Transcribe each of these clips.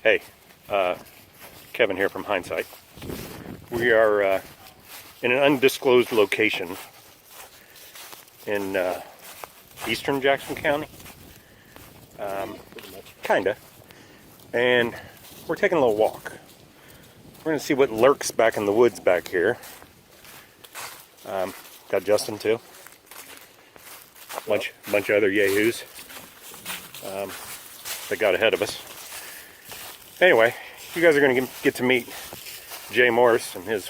Hey, Kevin here from Hyndzyte. We are in an undisclosed location in eastern Jackson County, kinda, and we're taking a little walk. We're gonna see what lurks back in the woods back here. Got Justin too, bunch of other yahoos that got ahead of us. Anyway, you guys are going to get to meet Jay Morris and his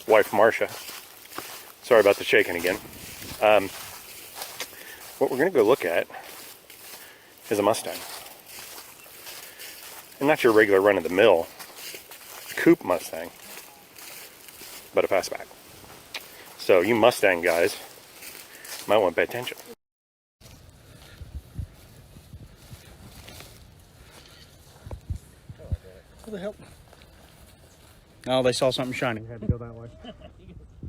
wife Marsha. Sorry about the shaking again. What we're going to go look at is a Mustang. And not your regular run-of-the-mill coupe Mustang, but a fastback. So you Mustang guys might want to pay attention. What the hell? Oh, they saw something shiny. Had to go that way. You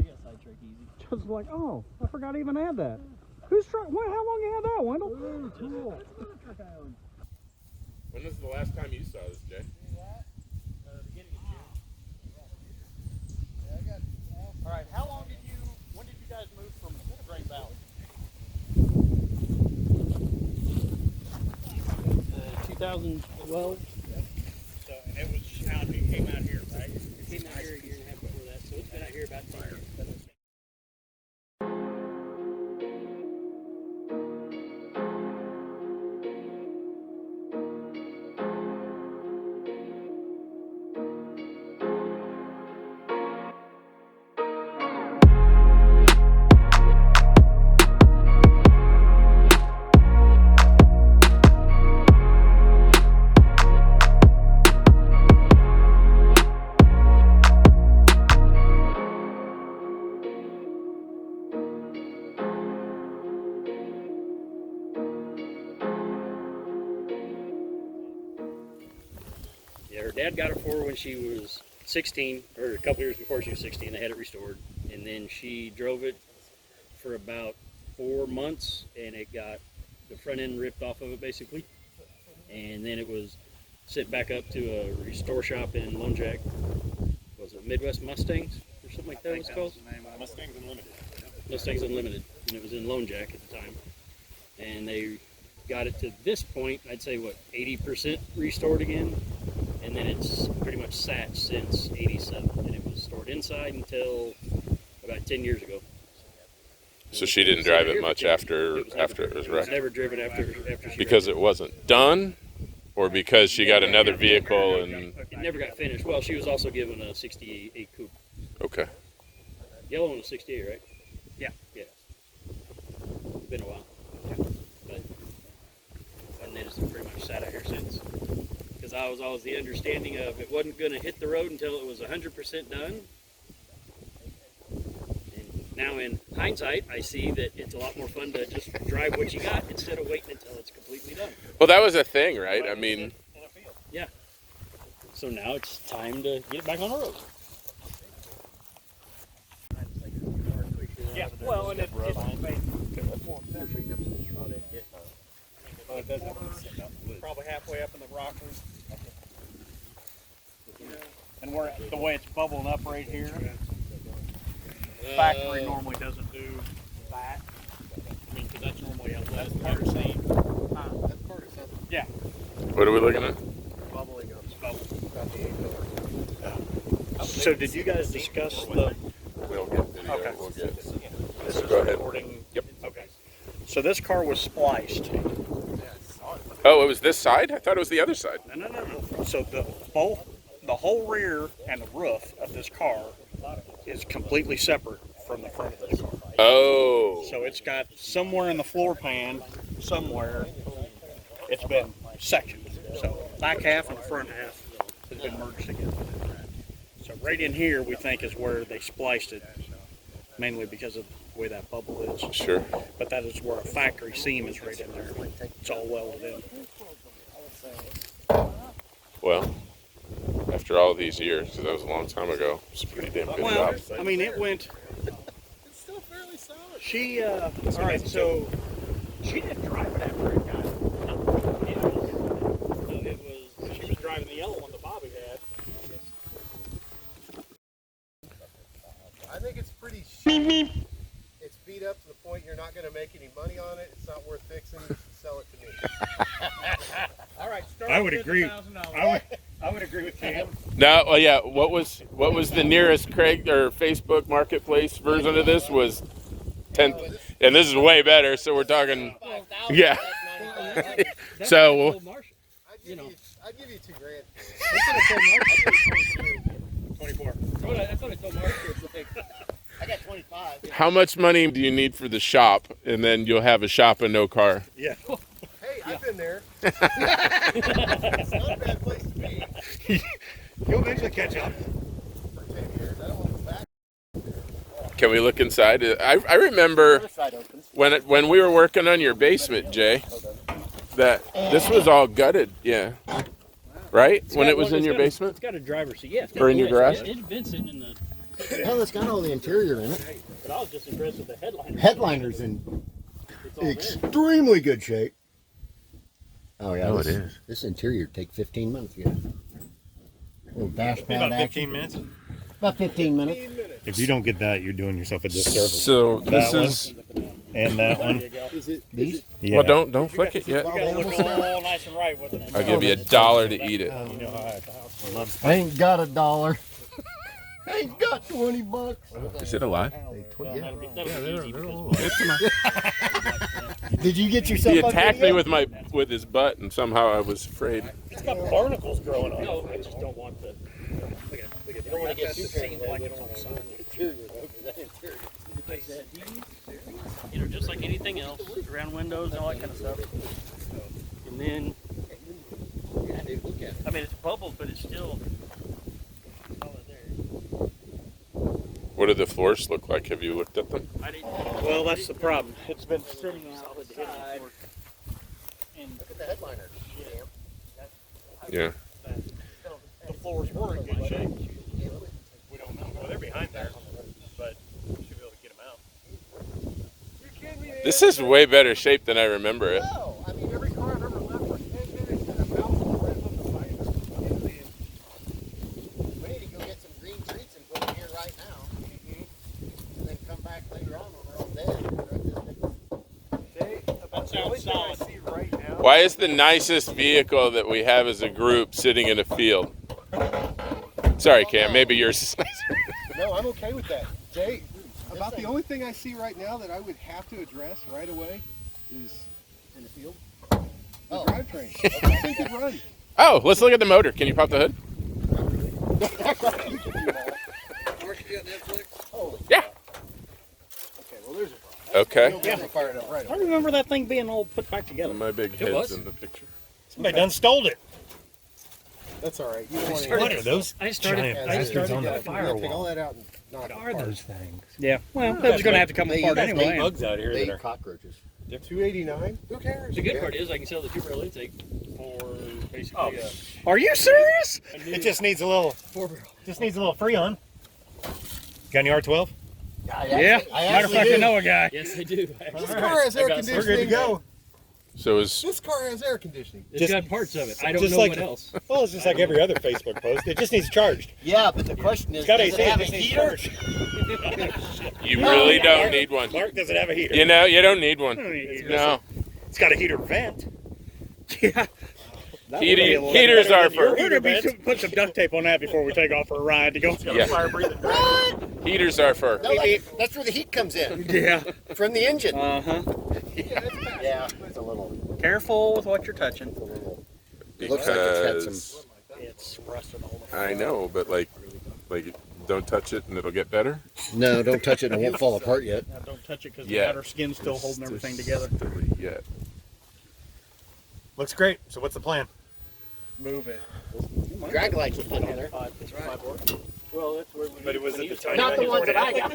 got sidetracked easy. Just like, oh, I forgot to even had that. Who's trying? What? How long you had that, Wendell? Ooh, cool. When was the last time you saw this, Jay? Beginning of June. All right. How long did you? When did you guys move from Great Valley? 2012. So, and it was out. He came out here, right? It came out here a year and a half before that, so it's been out here about 10 years. Yeah, her dad got it for her when she was 16, or a couple years before she was 16. They had it restored, and then she drove it for about 4 months, and it got the front end ripped off of it basically, and then it was sent back up to a restore shop in Lone Jack. Was it Midwest Mustangs or something like that? It was called Mustangs Unlimited. Mustangs Unlimited, and it was in Lone Jack at the time, and they got it to this point, I'd say what, 80% restored again, and then it's pretty much sat since 87, and it was stored inside until about 10 years ago. So she didn't drive it much after it was It was wrecked? never driven after she Because it wasn't done? Or because she got another vehicle and... It never got finished. Well, she was also given a 68 coupe. Okay. Yellow one was 68, right? Yeah. Yeah. Been a while. But, and then it's pretty much sat out here since. Because I was always the understanding of it wasn't going to hit the road until it was 100% done. And now in hindsight, I see that it's a lot more fun to just drive what you got instead of waiting until it's completely done. Well, that was a thing, right? I mean... Yeah. So now it's time to get it back on the road. Yeah. Well, and probably halfway up in the rockers. And we're the way it's bubbling up right here. Factory normally doesn't do that. I mean, because that's normally a that's part of same. That's part of something. Yeah. What are we looking at? Bubbling up. So did you guys discuss the? We'll get video. Okay. We'll get... This is Go ahead. recording. Yep. Okay. So this car was spliced. Oh, it was this side? I thought it was the other side. No. So the whole rear and the roof of this car is completely separate from the front of this car. Oh. So it's got somewhere in the floor pan, somewhere, it's been sectioned. So back half and front half has been merged together. So right in here, we think is where they spliced it, mainly because of the way that bubble is. Sure. But that is where a factory seam is right in there. It's all welded in. Well, after all these years, because that was a long time ago, it's a pretty damn good Well, job. I mean, it went. It's still fairly solid. She, all right, so she didn't drive it after it got. It was She was driving the yellow one that Bobby had. I think it's pretty shitty. It's beat up to the point you're not going to make any money on it. It's not worth fixing. You should sell it to me. All right, start I would with agree. $50,000. I would agree with Cam. No, well, yeah. What was the nearest Craig or Facebook Marketplace version of this was 10, and this is way better. So we're talking, yeah. So I'd give you $2,000. That's what I told Mark. 24. That's what I told Mark. It's like, I got 25. how much money do you need for the shop, and then you'll have a shop and no car? yeah. Hey, I've been there. It's not a bad place to be. You'll eventually catch up. For 10 years. I don't want to go back. Can we look inside? I remember The side opens. when we were working on your basement, Jay, that this was all gutted. Yeah. Right? When it was in your basement? It's got a driver's seat. Yeah. Or in your garage? It's been sitting in the. Hell, it's got all the interior in it. But I was just impressed with the headliner. Headliner's in It's all there. extremely good shape. Oh yeah, Oh, this, it is. This interior take 15 minutes to get. Little dashboard About action. 15 minutes. About 15 minutes. If you don't get that, you're doing yourself a disservice. So this That one. is. And that one. Is it these? Yeah. Well, don't flick it yet. You gotta look all nice and right with it. I'll give you $1 to eat it. You know how I love I ain't got $1. I ain't got $20. Is it alive? Yeah. It's Did you get yourself? He on attacked me video? with his butt, and somehow I was afraid. It's got barnacles growing on it. No, I just don't want the. You don't want to get too carried away. You don't want to Interior, though, 'cause that interior. You know, just like anything else, around windows and all that kind of stuff. And then, I mean, it's bubbled, but it's still solid there. What do the floors look like? Have you looked at them? I didn't. Well, that's the problem. It's been sitting outside. And Look at the headliner. Yeah. the floors were in good shape. We don't know. Well, they're behind there, but we should be able to get them out. This is way better shape than I remember it. No, I mean every car I've ever left for 10 minutes and a mouse will rip up the fire. We need to go get some green treats and put them here right now. And then come back later on when we're all dead. That sounds solid. Why is the nicest vehicle that we have as a group sitting in a field? Sorry, Cam. Maybe yours is nicer. No, I'm okay with that. Jay, about the only thing I see right now that I would have to address right away is in the field. The drivetrain. I think it runs. Oh, let's look at the motor. Can you pop the hood? Yeah. Okay, well there's a problem. Okay. You'll be able to fire it up right I away. remember that thing being all put back together. My big was. head's in the picture. Somebody done stole it. That's all right. You don't want to. What are those I started. giant I bastards started on the that Take all firewall. that out and knock it What are apart. those things? Yeah. Well, it was going to have to come They- apart that's anyway. Bugs out here They that eat are. cockroaches. 289? Who cares? The good part is I can sell the 2-barrel intake for basically. Are you serious? It just needs a little. 4-barrel. Just needs a little Freon. Got any R12? Yeah. Matter of fact, I know a guy. Yes, I do. This car has air I got some. We're good to conditioning. go. So is This car has air conditioning. It's Just- got parts of it. I don't just know like- what else. Well, it's just like every other Facebook post. It just needs charged. Yeah, but the question is, It's got does AC. it have a It just needs heater? charged. you really don't need one. Mark doesn't have a heater. You know, you don't need one. It's No. It's got a heater vent. Yeah. Heaters are for We're going to put some duct tape on that before we take off for a ride to go. Yeah. fire breathing. Heaters are for. No, that's where the heat comes in. Yeah. From the engine. Uh-huh. Yeah, it's a little. Careful with what you're touching. It's a little. Looks like it's had some. Because It's rusted all the I know, but like don't touch it and it'll get better. No, don't touch it and it won't fall apart yet. Now, don't touch it because Yeah. the outer skin's still holding everything together. Yeah. Looks great. So what's the plan? Move it. Drag lights will fit on there. Well, that's where we. But it was at the time. Not the ones that I got.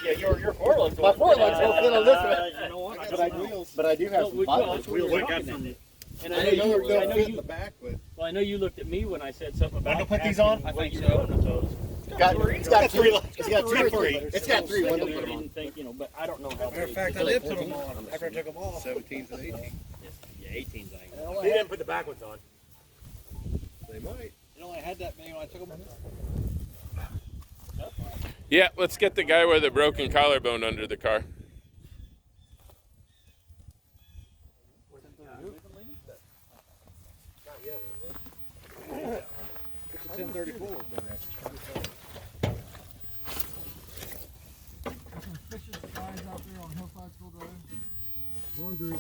Yeah, your forelegs. My forelegs don't fit on this one. You know what? But I do have No, some well, buttons. that's what we were talking about. And I know don't know if you. they'll I know fit in you. the back, but Well, I know you looked at me when I said something about. Want to put these asking on? what I think you so. were doing with those. it's got three. two. It's got two or three. It's got three. I One to put them on. didn't think, you know, but I don't know how. Matter of fact, I did put them on after I took them off. 17s and 18s. Yeah, 18s. I He didn't put the back ones on. They might. You know, I had that many when I took them. Yeah, let's get the guy with a broken collarbone under the car. It's a 1034. One group.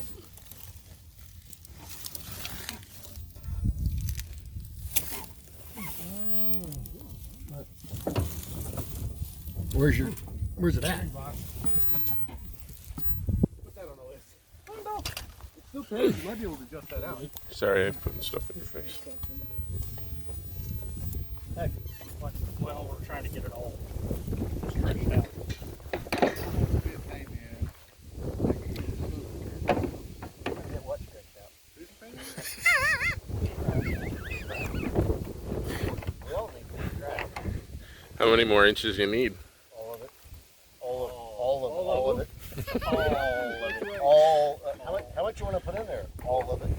Where's it at? Put that on the list. I don't know. It's still crazy. You might be able to adjust that out. Sorry, I'm putting stuff in your face. Heck, well, we're trying to get it all stretched out. How many more inches you need? All of it. All of it. All of it. How much you want to put in there? All of it.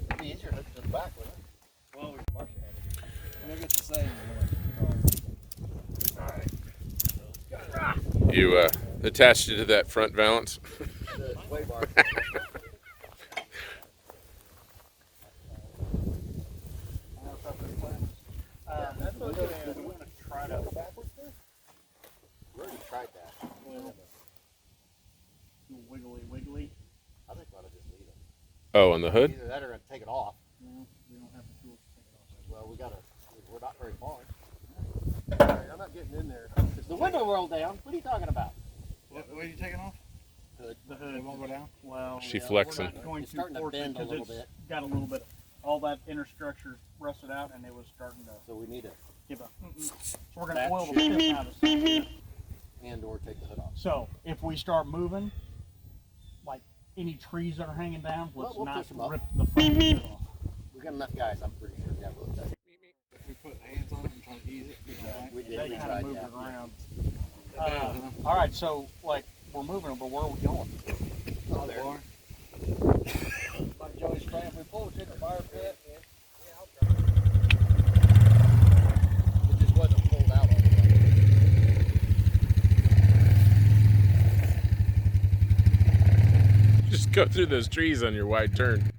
It'd be easier to hook to the back, wouldn't it? Well, Marsha had it. They'll get the same. You attached it to that front valance? The sway bar. That's what we're going to try to. We already tried that. Wiggly, wiggly. I think we ought to just leave it. Oh, on the hood? Either that or take it off. No, we don't have the tools to take it off. Well, we're not very far. Alright, I'm not getting in there. The window rolled down. What are you talking about? What are you taking off? Hood. The hood. It won't go down? Well, She we're flexing. not going It's to starting to force it bend a because little it's bit. got a little bit. All that inner structure rusted out, and it was starting to So we need to give a. So we're going to That oil the tip out of something. and or take the hood off. So if we start moving, like any trees that are hanging down, Well, let's we'll not push 'em up. rip the front of it off. We got enough guys, I'm pretty sure. Yeah, we'll take it. We put hands on it and try to ease it. We did. They We kind of tried moved that. it around. All right, so like we're moving, but where are we going? Oh, there. Like Joey's saying, we pull it in the fire pit. It just wasn't pulled out all the way. Just go through those trees on your wide turn.